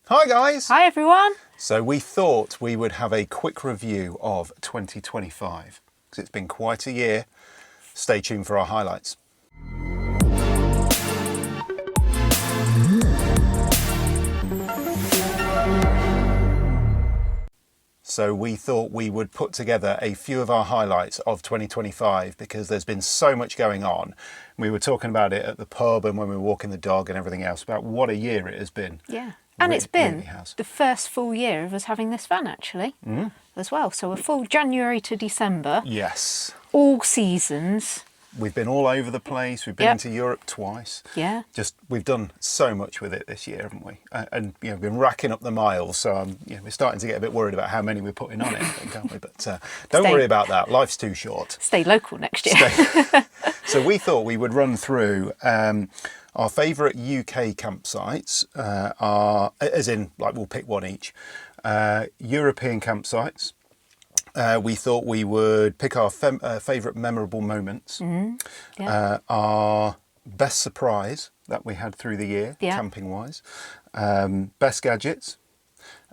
Hi guys! Hi everyone! So we thought we would have a quick review of 2025 because it's been quite a year. Stay tuned for our highlights. So we thought we would put together a few of our highlights of 2025 because there's been so much going on. We were talking about it at the pub and when we were walking the dog and everything else about what a year it has been. Yeah. And it's been really has. the first full year of us having this van actually as well. So a full January to December. Yes. All seasons. We've been all over the place. We've been into Europe twice. Yeah. We've done so much with it this year, haven't we? And we've been racking up the miles. So we're starting to get a bit worried about how many we're putting on it, I think, aren't we? But don't worry about that. Life's too short. Stay local next year. So we thought we would run through our favourite UK campsites. As in, like, we'll pick one each. European campsites. We thought we would pick our favourite memorable moments, our best surprise that we had through the year, camping-wise, best gadgets,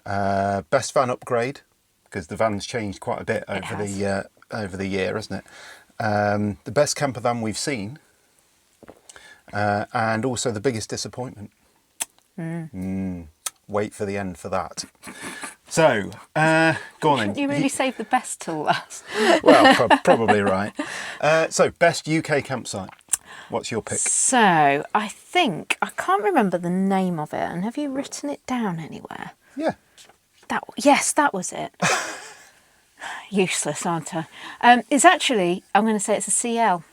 best van upgrade, because the van's changed quite a bit over the year, hasn't it? The best camper van we've seen, and also the biggest disappointment. Wait for the end for that. So, go on then. Shouldn't you really save the best till last? Well, probably right. So, best UK campsite. What's your pick? So, I can't remember the name of it. And have you written it down anywhere? Yeah. Yes, that was it. Useless, aren't I? It's actually, I'm going to say it's a CL.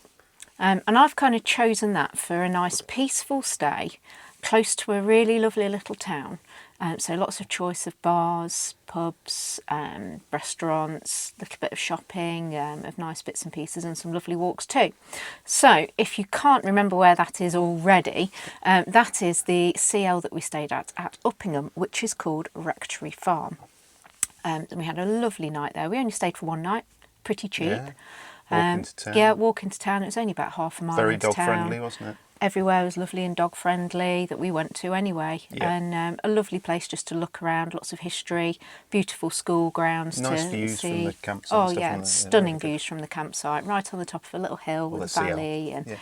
And I've kind of chosen that for a nice peaceful stay close to a really lovely little town. So lots of choice of bars, pubs, restaurants, a little bit of shopping, of nice bits and pieces and some lovely walks too. So if you can't remember where that is already, that is the CL that we stayed at Uppingham, which is called Rectory Farm. And we had a lovely night there. We only stayed for one night, pretty cheap. Yeah, walk into town. Yeah, walk into town. It was only about half a mile Very into dog town. friendly, wasn't it? Everywhere was lovely and dog friendly that we went to anyway. Yeah. And a lovely place just to look around, lots of history, beautiful school grounds Nice to views see. from the campsite. Oh and stuff yeah, like that. stunning Very views from the campsite, right on the top of a little hill with a CL. valley. And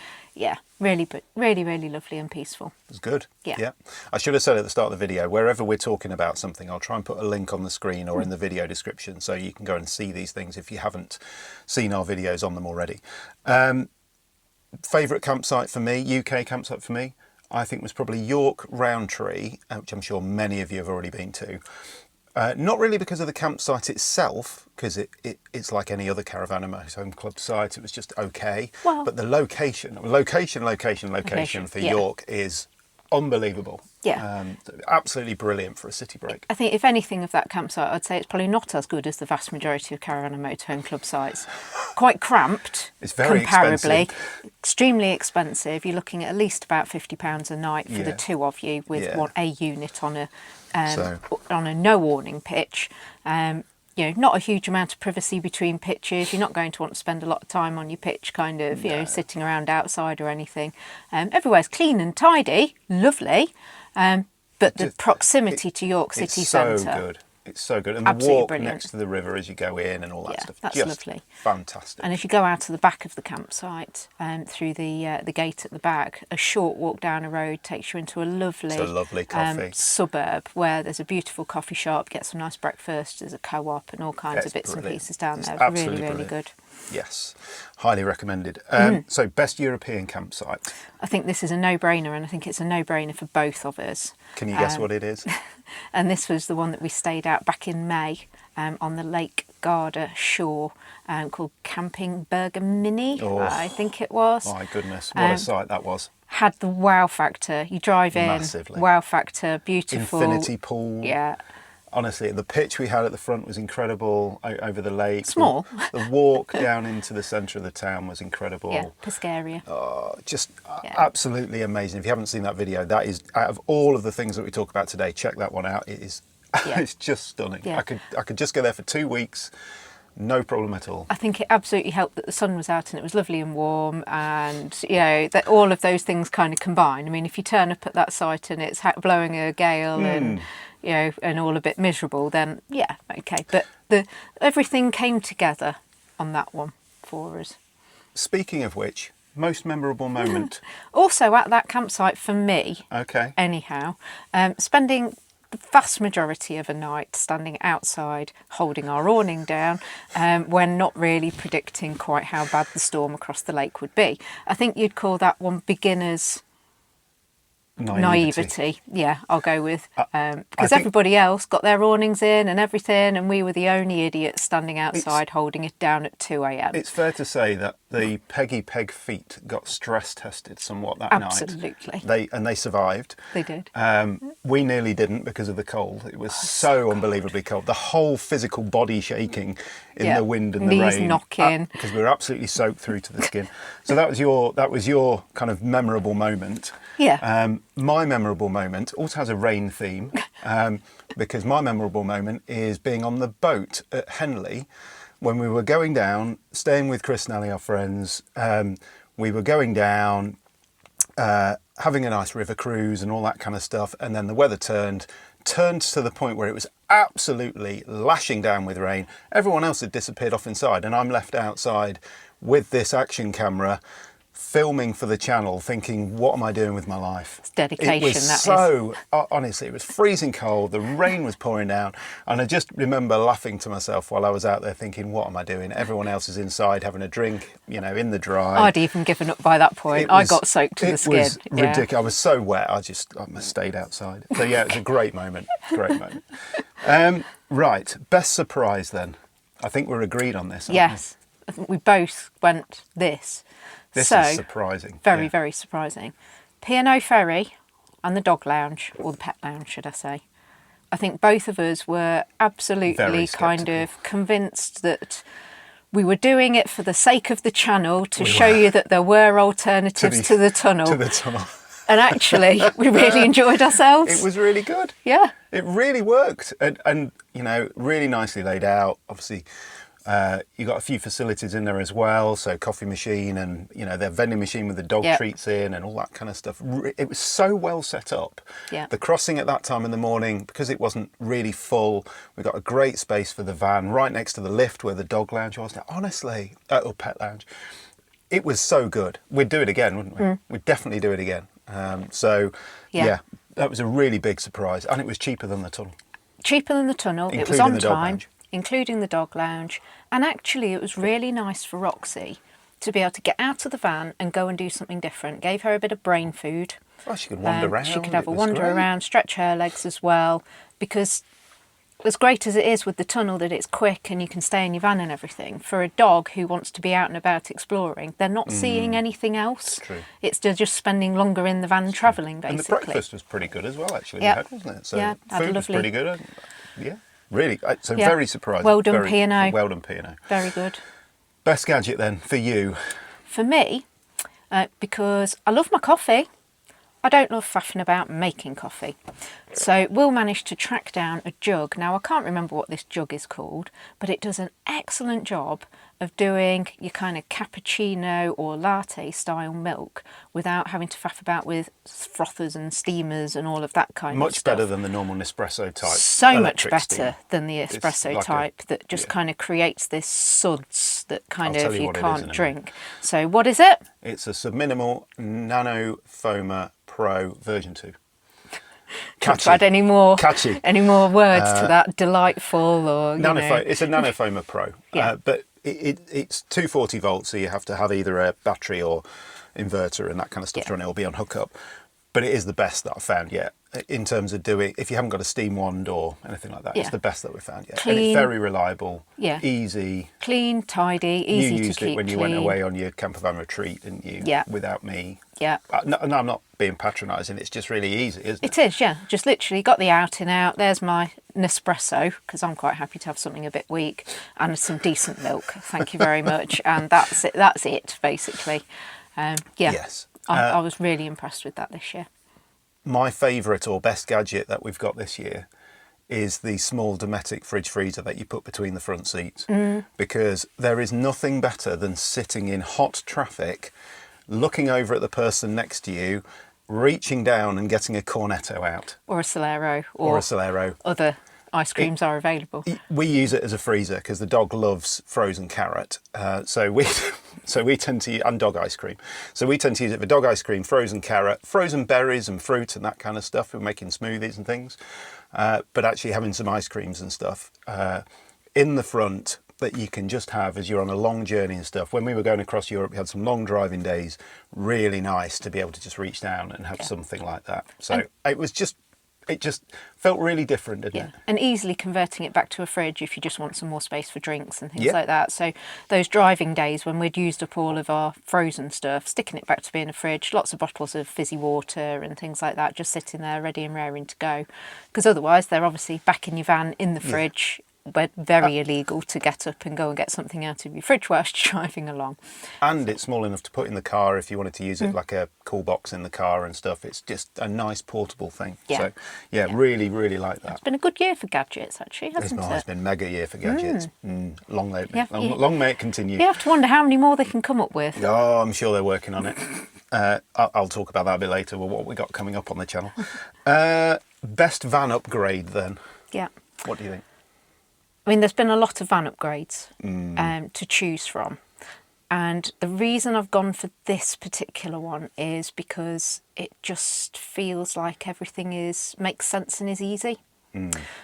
really lovely and peaceful. It was good. Yeah. I should have said at the start of the video, wherever we're talking about something, I'll try and put a link on the screen or in the video description so you can go and see these things if you haven't seen our videos on them already. Favourite campsite for me, UK campsite for me, I think was probably York Roundtree, which I'm sure many of you have already been to. Not really because of the campsite itself, because it's like any other caravan and motorhome club site, it was just okay. Well, but the location for York is unbelievable. Yeah. Absolutely brilliant for a city break. I think if anything of that campsite, I'd say it's probably not as good as the vast majority of caravan and motorhome club sites. Quite cramped. It's very comparably. expensive. Extremely expensive. You're looking at least about £50 a night for the two of you with a unit on a no awning pitch. Not a huge amount of privacy between pitches. You're not going to want to spend a lot of time on your pitch kind of, sitting around outside or anything. Everywhere's clean and tidy, lovely, but the proximity to York City Centre. It's so good. It's so good. And the Absolutely walk brilliant. Next to the river as you go in and all that stuff. That's just lovely. Fantastic. And if you go out to the back of the campsite, through the gate at the back, a short walk down a road takes you into a lovely coffee suburb where there's a beautiful coffee shop, get some nice breakfast, there's a co-op and all kinds of bits and pieces down there. It's really good. Yes, highly recommended. So best European campsite. I think this is a no-brainer, and I think it's a no-brainer for both of us. Can you guess what it is? And this was the one that we stayed out back in May on the Lake Garda shore, called Camping Bergamini, I think it was. My goodness, what a sight that was. Had the wow factor. You drive in, massively. Wow factor, beautiful. Infinity pool. Yeah. Honestly, the pitch we had at the front was incredible over the lake. Small. The walk down into the centre of the town was incredible. Yeah, Pescaria. Absolutely amazing. If you haven't seen that video, that is, out of all of the things that we talk about today, check that one out. It is, it's just stunning. Yeah. I could just go there for 2 weeks, no problem at all. I think it absolutely helped that the sun was out and it was lovely and warm, and that all of those things kind of combine. I mean, if you turn up at that site and it's blowing a gale and you know, and all a bit miserable, then yeah, okay. But everything came together on that one for us. Speaking of which, most memorable moment. Also at that campsite for me, Okay. anyhow, spending the vast majority of a night standing outside holding our awning down when not really predicting quite how bad the storm across the lake would be. I think you'd call that one beginner's naivety. Yeah, I'll go with. Because everybody else got their awnings in and everything, and we were the only idiots standing outside holding it down at 2 a.m. It's fair to say that the Peggy Peg feet got stress tested somewhat that night. Absolutely. They survived. They did. We nearly didn't because of the cold. It was so unbelievably cold. The whole physical body shaking in the wind and the knees rain. knocking. Because we were absolutely soaked through to the skin. So that was your kind of memorable moment. Yeah. My memorable moment also has a rain theme because my memorable moment is being on the boat at Henley when we were going down, staying with Chris and Ali, our friends. We were going down, having a nice river cruise and all that kind of stuff, and then the weather turned to the point where it was absolutely lashing down with rain. Everyone else had disappeared off inside, and I'm left outside with this action camera filming for the channel, thinking, what am I doing with my life? It's dedication, it was honestly, it was freezing cold, the rain was pouring down, and I just remember laughing to myself while I was out there thinking, what am I doing? Everyone else is inside having a drink, you know, in the dry. I'd even given up by that point. I got soaked to the skin. It was ridiculous. I was so wet, I stayed outside. So yeah, it was a great moment. Right, best surprise then. I think we're agreed on this, aren't Yes, I think we both went this. This is surprising. Very, very surprising. P&O Ferry and the dog lounge, or the pet lounge, should I say. I think both of us were absolutely kind of convinced that we were doing it for the sake of the channel to show you that there were alternatives to the tunnel. To the tunnel. And actually, we really enjoyed ourselves. It was really good. Yeah. It really worked. And you know, really nicely laid out. Obviously, you got a few facilities in there as well, so coffee machine and, you know, their vending machine with the dog treats in and all that kind of stuff. It was so well set up. Yeah. The crossing at that time in the morning, because it wasn't really full, we got a great space for the van right next to the lift where the dog lounge was. Now, honestly, or pet lounge, it was so good. We'd do it again, wouldn't we? We'd definitely do it again. Yeah, that was a really big surprise, and it was cheaper than the tunnel. Cheaper than the tunnel. It was on time, including the dog lounge. And actually, it was really nice for Roxy to be able to get out of the van and go and do something different. Gave her a bit of brain food. Well, she could wander around. She could have a wander around, stretch her legs as well. Because as great as it is with the tunnel that it's quick and you can stay in your van and everything, for a dog who wants to be out and about exploring, they're not seeing anything else. True. They're just spending longer in the van travelling, basically. And the breakfast was pretty good as well, actually. Yep. We had, wasn't it? So yeah, food was pretty good. Yeah. Really, so very surprising. Well done, P&O. Well done, P&O. Very good. Best gadget then for you? For me, because I love my coffee, I don't love faffing about making coffee. So Will managed to track down a jug. Now, I can't remember what this jug is called, but it does an excellent job of doing your kind of cappuccino or latte style milk without having to faff about with frothers and steamers and all of that kind of stuff. Much better than the normal Nespresso type. So much better than the espresso type that just kind of creates this suds that kind of you can't drink. So what is it? It's a Subminimal Nano Foamer Pro version 2. Can't add any more words to that. Delightful or It's a Nano Foamer Pro. Yeah. But it's 240 volts, so you have to have either a battery or inverter and that kind of stuff to run it, or be on hookup. But it is the best that I've found yet in terms of doing, if you haven't got a steam wand or anything like that, it's the best that we've found yet. Clean, and it's very reliable, easy. Clean, tidy, easy to keep clean. You used it when you went away on your campervan retreat, didn't you? Yeah. Without me. Yeah. No, I'm not being patronising, it's just really easy, isn't it? It is, yeah. Just literally got the outing out. There's my Nespresso, because I'm quite happy to have something a bit weak, and some decent milk. Thank you very much. And that's it, basically. Yes. I was really impressed with that this year. My favourite or best gadget that we've got this year is the small Dometic fridge freezer that you put between the front seats. Because there is nothing better than sitting in hot traffic, looking over at the person next to you, reaching down and getting a cornetto out Or a Solero, or a Solero. other ice creams are available. We use it as a freezer because the dog loves frozen carrot. So we tend to, and dog ice cream. So we tend to use it for dog ice cream, frozen carrot, frozen berries and fruit and that kind of stuff. We're making smoothies and things. But actually having some ice creams and stuff in the front that you can just have as you're on a long journey and stuff. When we were going across Europe, we had some long driving days. Really nice to be able to just reach down and have something like that. So it just felt really different, didn't it? And easily converting it back to a fridge if you just want some more space for drinks and things like that. So those driving days when we'd used up all of our frozen stuff, sticking it back to being a fridge, lots of bottles of fizzy water and things like that, just sitting there ready and raring to go. Because otherwise they're obviously back in your van in the fridge. But very illegal to get up and go and get something out of your fridge whilst you're driving along. And it's small enough to put in the car if you wanted to use it like a cool box in the car and stuff. It's just a nice portable thing. So, really, really like that. It's been a good year for gadgets, actually, hasn't it? It's been a mega year for gadgets. Long may it continue. You have to wonder how many more they can come up with. Oh, I'm sure they're working on it. I'll talk about that a bit later with what we got coming up on the channel. Best van upgrade, then. Yeah. What do you think? I mean, there's been a lot of van upgrades to choose from. And the reason I've gone for this particular one is because it just feels like everything makes sense and is easy.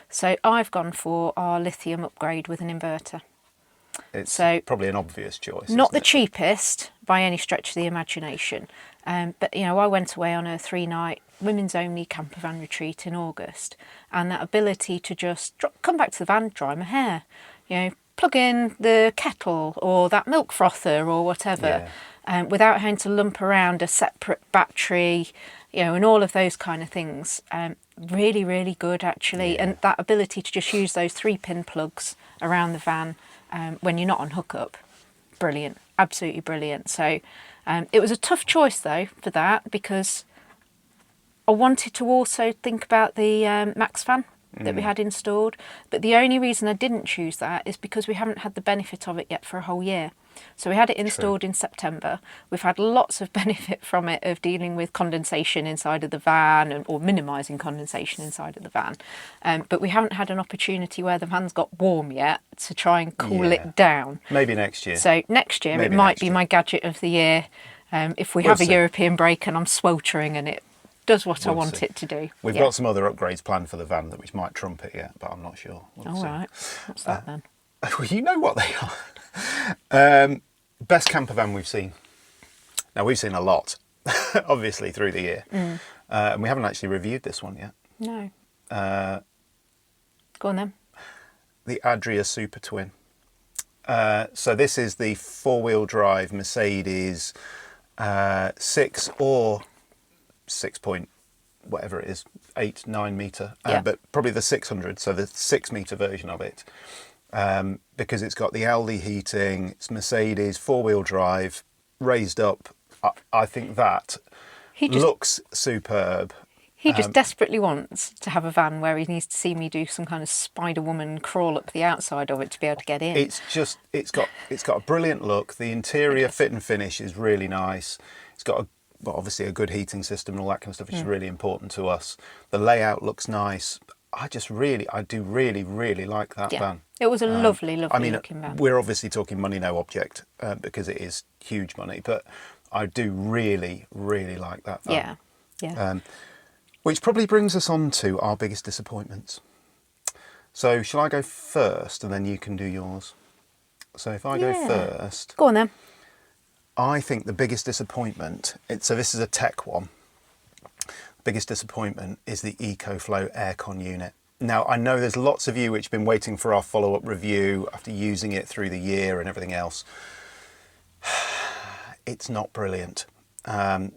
So I've gone for our lithium upgrade with an inverter. It's probably an obvious choice. Not the cheapest by any stretch of the imagination. But, you know, I went away on a 3-night women's only campervan retreat in August, and that ability to just come back to the van, dry my hair, you know, plug in the kettle or that milk frother or whatever, without having to lump around a separate battery, you know, and all of those kind of things. Really, really good, actually. And that ability to just use those 3-pin plugs around the van when you're not on hookup, brilliant, absolutely brilliant. So it was a tough choice, though, for that, because I wanted to also think about the Max fan that we had installed. But the only reason I didn't choose that is because we haven't had the benefit of it yet for a whole year. So we had it installed in September. We've had lots of benefit from it of dealing with condensation inside of the van or minimising condensation inside of the van. But we haven't had an opportunity where the van's got warm yet to try and cool it down. Maybe next year. So next year it might be my gadget of the year. If we have a European break and I'm sweltering and it does what I want it to do. We've got some other upgrades planned for the van that which might trump it yet, but I'm not sure. All right. What's that then? Well, you know what they are. Best camper van we've seen. Now, we've seen a lot, obviously, through the year. And we haven't actually reviewed this one yet. No. Go on then. The Adria Super Twin. So this is the 4-wheel drive Mercedes 6 or 6 point whatever it is, 8-9 metre, but probably the 600, so the 6 metre version of it, because it's got the Aldi heating, it's Mercedes 4-wheel drive, raised up. I think that looks superb. He just desperately wants to have a van where he needs to see me do some kind of Spider-Woman crawl up the outside of it to be able to get in. It's got a brilliant look. The interior fit and finish is really nice. It's got obviously a good heating system and all that kind of stuff, which is really important to us. The layout looks nice. I do really, really like that van. It was a lovely looking van. We're obviously talking money no object because it is huge money, but I do really, really like that van. Yeah. Which probably brings us on to our biggest disappointments. So shall I go first and then you can do yours? So if I go first... Go on then. I think the biggest disappointment, so this is a tech one, the biggest disappointment is the EcoFlow aircon unit. Now, I know there's lots of you which have been waiting for our follow-up review after using it through the year and everything else. It's not brilliant.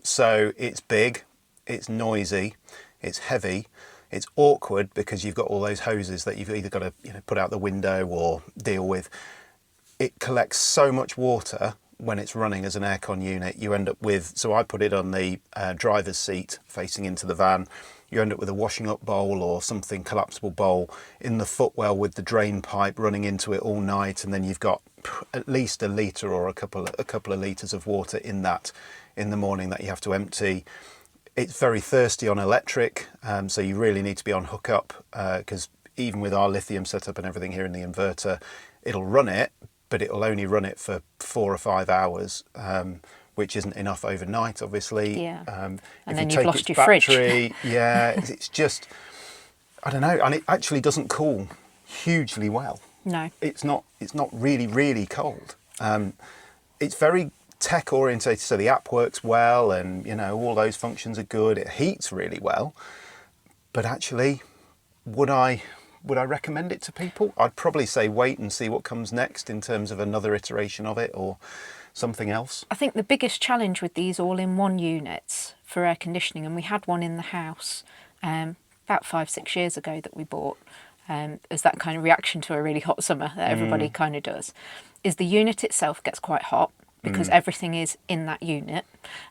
So it's big, it's noisy, it's heavy, it's awkward because you've got all those hoses that you've either got to put out the window or deal with. It collects so much water when it's running as an aircon unit. You end up with, so I put it on the driver's seat facing into the van. You end up with a washing up bowl or something, collapsible bowl in the footwell with the drain pipe running into it all night, and then you've got at least a litre or a couple of litres of water in that in the morning that you have to empty. It's very thirsty on electric, so you really need to be on hookup, because even with our lithium setup and everything here in the inverter, it'll run it, but it'll only run it for 4 or 5 hours, which isn't enough overnight, obviously. Yeah. And if then you you've take lost its your battery, yeah, it's just, I don't know, and it actually doesn't cool hugely well. No. It's not really, really cold. It's very tech orientated, so the app works well, and you know, all those functions are good. It heats really well, but actually, would I recommend it to people? I'd probably say wait and see what comes next in terms of another iteration of it or something else. I think the biggest challenge with these all-in-one units for air conditioning, and we had one in the house about 5-6 years ago that we bought, as that kind of reaction to a really hot summer that everybody kind of does, is the unit itself gets quite hot because everything is in that unit,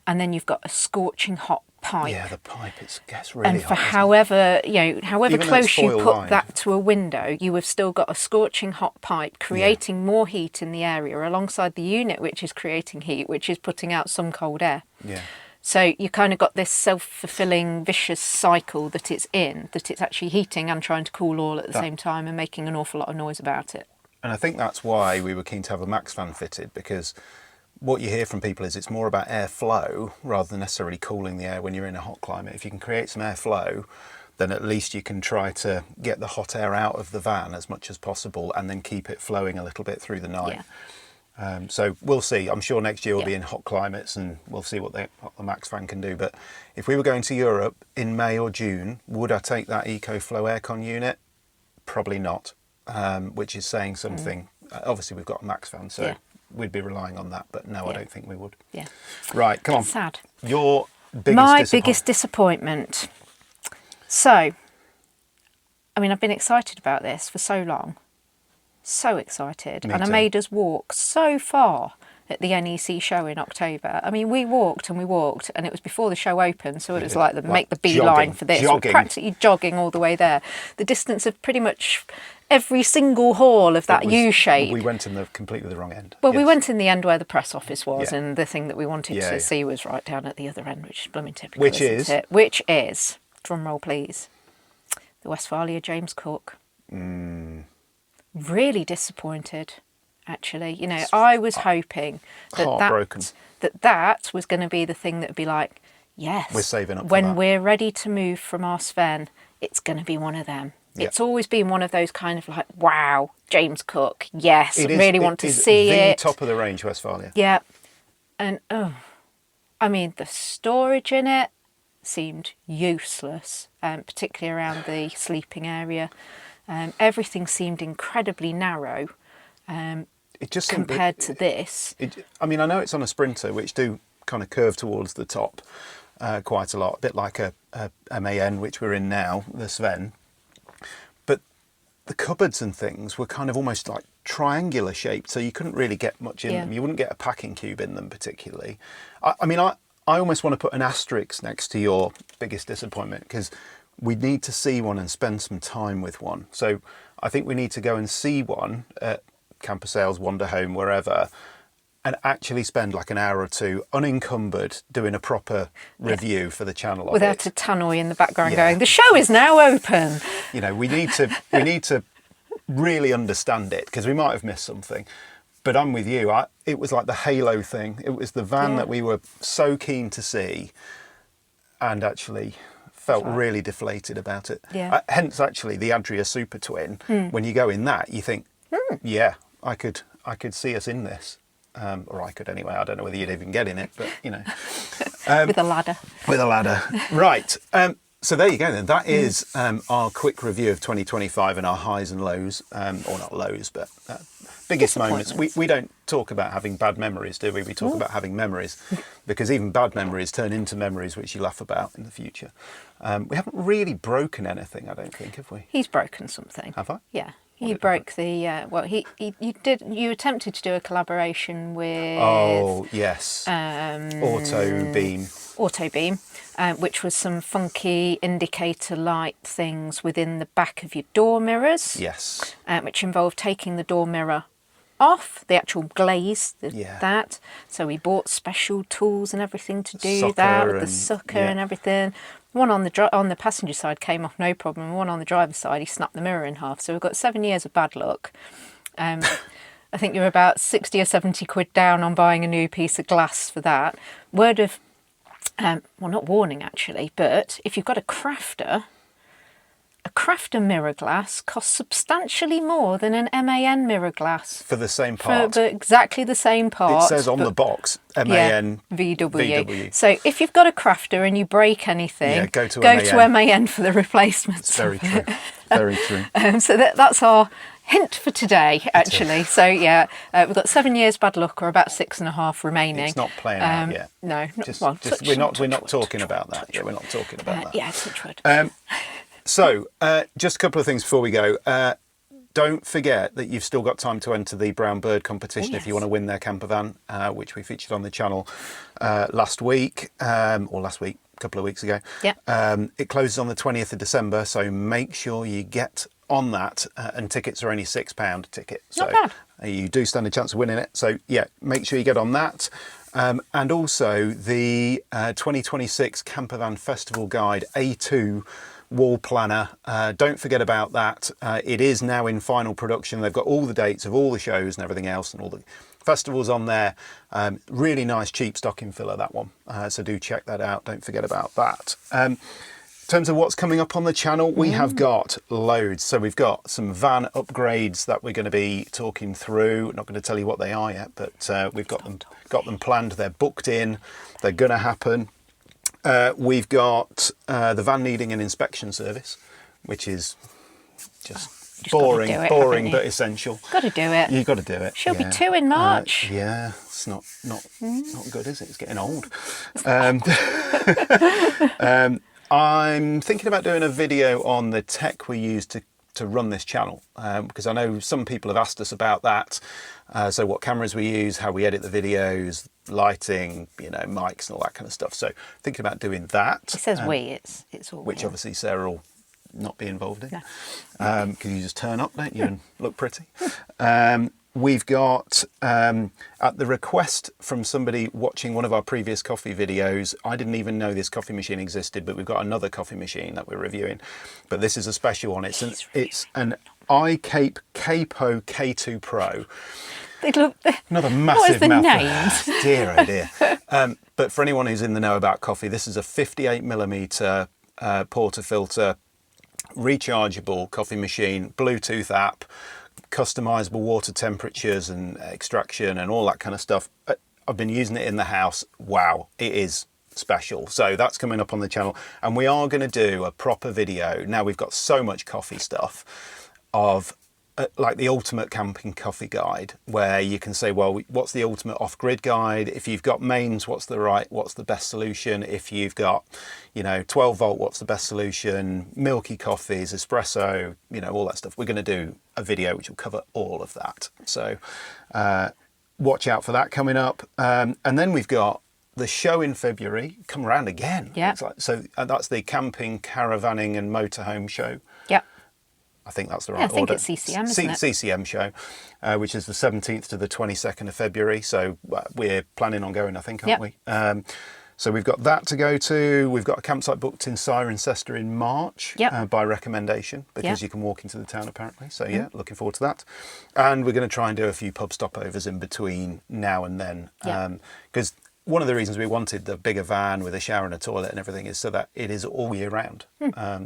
and then you've got a scorching hot pipe. Yeah, the pipe, it gets really hot. And for however Even though close it's you foil put lined. that to a window, you have still got a scorching hot pipe creating more heat in the area alongside the unit, which is creating heat, which is putting out some cold air. Yeah. So you kind of got this self-fulfilling vicious cycle that it's in, that it's actually heating and trying to cool all at the same time and making an awful lot of noise about it. And I think that's why we were keen to have a max fan fitted, because what you hear from people is it's more about airflow rather than necessarily cooling the air when you're in a hot climate. If you can create some airflow, then at least you can try to get the hot air out of the van as much as possible and then keep it flowing a little bit through the night. So we'll see. I'm sure next year we'll be in hot climates and we'll see what the max fan can do. But if we were going to Europe in May or June, would I take that EcoFlow aircon unit? Probably not, which is saying something. Obviously we've got a max fan, so we'd be relying on that, but no, I don't think we would. Yeah. Right, come on. Sad. Your biggest My biggest disappointment. So, I mean, I've been excited about this for so long. So excited. Me And I too. made us walk so far at the NEC show in October. I mean, we walked and we walked, and it was before the show opened, so it was like make the beeline for this. We're practically jogging all the way there. The distance of pretty much every single hall of that U-shape. We went in completely the wrong end. Well, we went in the end where the press office was, Yeah. and the thing that we wanted to see was right down at the other end, which is blooming typical. Which isn't it? Which is, drum roll please, the Westphalia James Cook. Really disappointed, actually. You know, I was hoping Heartbroken. that was going to be the thing that would be like, yes, We're saving up for when that. we're ready to move from our Sven, it's going to be one of them. Yeah. It's always been one of those kind of like, wow, James Cook, yes, It is- really want to it is see the it. top of the range Westphalia. Yeah. And, I mean, the storage in it seemed useless, particularly around the sleeping area. Everything seemed incredibly narrow It just compared to this. I mean, I know it's on a Sprinter, which do kind of curve towards the top quite a lot, a bit like a MAN, which we're in now, the Sven. But the cupboards and things were kind of almost like triangular shaped, so you couldn't really get much in them. You wouldn't get a packing cube in them particularly. I mean, I almost want to put an asterisk next to your biggest disappointment, because we need to see one and spend some time with one. So I think we need to go and see one at Camper Sales, Wander Home, wherever, and actually spend like an hour or two unencumbered doing a proper review for the channel Without of a tannoy in the background going, the show is now open. You know, we need to really understand it, because we might have missed something. But I'm with you. It was like the halo thing. It was the van that we were so keen to see, and actually felt really deflated about it. Yeah. Hence, actually, the Adria Super Twin. When you go in that, you think, yeah, I could see us in this, or I could anyway. I don't know whether you'd even get in it, but you know, With a ladder. with a ladder, right? So there you go. Then that is our quick review of 2025 and our highs and lows, or not lows, but biggest moments. We don't talk about having bad memories, do we? We talk about having memories, because even bad memories turn into memories which you laugh about in the future. We haven't really broken anything, I don't think, have we? He's broken something. Have I? Yeah. He broke the, you attempted to do a collaboration with... Oh, yes. Auto Beam. Auto Beam, which was some funky indicator light things within the back of your door mirrors. Yes. Which involved taking the door mirror off, the actual glaze, Yeah. that. So we bought special tools and everything to do Sucker that, with the and- sucker yeah. and everything. One on the passenger side came off no problem. One on the driver's side, he snapped the mirror in half. So we've got 7 years of bad luck. I think you're about 60 or 70 quid down on buying a new piece of glass for that. Word of, well, not warning actually, but if you've got a crafter mirror glass costs substantially more than an MAN mirror glass. For the same part. For exactly the same part. It says on the box, MAN VW. So if you've got a crafter and you break anything, Yeah, go to MAN for the replacements. It's very true. Very true. So that's our hint for today, actually. So yeah, we've got 7 years bad luck, or about 6.5 remaining. It's not playing out yet. No, we're not talking about that. Yeah, we're not talking about that. Yeah, touch wood. So, just a couple of things before we go. Don't forget that you've still got time to enter the Brown Bird competition if you want to win their camper van, which we featured on the channel last week, a couple of weeks ago. Yeah. It closes on the 20th of December, so make sure you get on that. And tickets are only £6 a ticket. So Not bad. you do stand a chance of winning it. So, yeah, make sure you get on that. And also the 2026 Campervan Festival Guide A2 wall planner. Don't forget about that. It is now in final production. They've got all the dates of all the shows and everything else and all the festivals on there. Really nice cheap stocking filler, that one. So do check that out. Don't forget about that. In terms of what's coming up on the channel, we have got loads. So we've got some van upgrades that we're going to be talking through. Not going to tell you what they are yet, but we've got them planned. They're booked in. They're going to happen. We've got the van needing an inspection service, which is just boring but essential. Got to do it. You've got to do it. She'll be 2 in March. Yeah, it's not good, is it? It's getting old. I'm thinking about doing a video on the tech we use to run this channel, because I know some people have asked us about that. So what cameras we use, how we edit the videos, lighting, mics and all that kind of stuff. So thinking about doing that. It says it's all which we. obviously Sarah will not be involved in, No. because you just turn up, don't you, and look pretty. We've got, at the request from somebody watching one of our previous coffee videos, I didn't even know this coffee machine existed, but we've got another coffee machine that we're reviewing. But this is a special one. It's an iCape Capo K2 Pro. They look. Another massive What is the mouthful. name? Dear, oh dear. But for anyone who's in the know about coffee, this is a 58mm portafilter, rechargeable coffee machine, Bluetooth app, customizable water temperatures and extraction and all that kind of stuff. I've been using it in the house. Wow, it is special. So that's coming up on the channel, and we are going to do a proper video. Now we've got so much coffee stuff of like the ultimate camping coffee guide, where you can say, well, what's the ultimate off-grid guide? If you've got mains, what's the best solution? If you've got 12 volt, what's the best solution? Milky coffees, espresso, all that stuff. We're going to do a video which will cover all of that. So watch out for that coming up. And then we've got the show in February come around again. Yeah. So that's the camping, caravanning and motorhome show. Yeah. I think that's the right order. I think it's CCM, isn't it? CCM show, which is the 17th to the 22nd of February. So we're planning on going, I think, aren't we? So we've got that to go to. We've got a campsite booked in Cirencester in March by recommendation, because you can walk into the town apparently. So yeah, looking forward to that. And we're going to try and do a few pub stopovers in between now and then. Because one of the reasons we wanted the bigger van with a shower and a toilet and everything is so that it is all year round.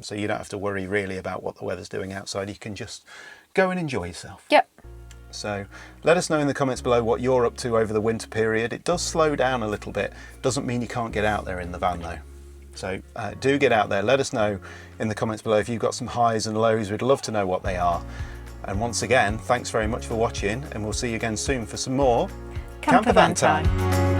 So you don't have to worry really about what the weather's doing outside. You can just go and enjoy yourself. Yep. So let us know in the comments below what you're up to over the winter period. It does slow down a little bit. Doesn't mean you can't get out there in the van though. So do get out there. Let us know in the comments below if you've got some highs and lows. We'd love to know what they are. And once again, thanks very much for watching, and we'll see you again soon for some more Campervan Time.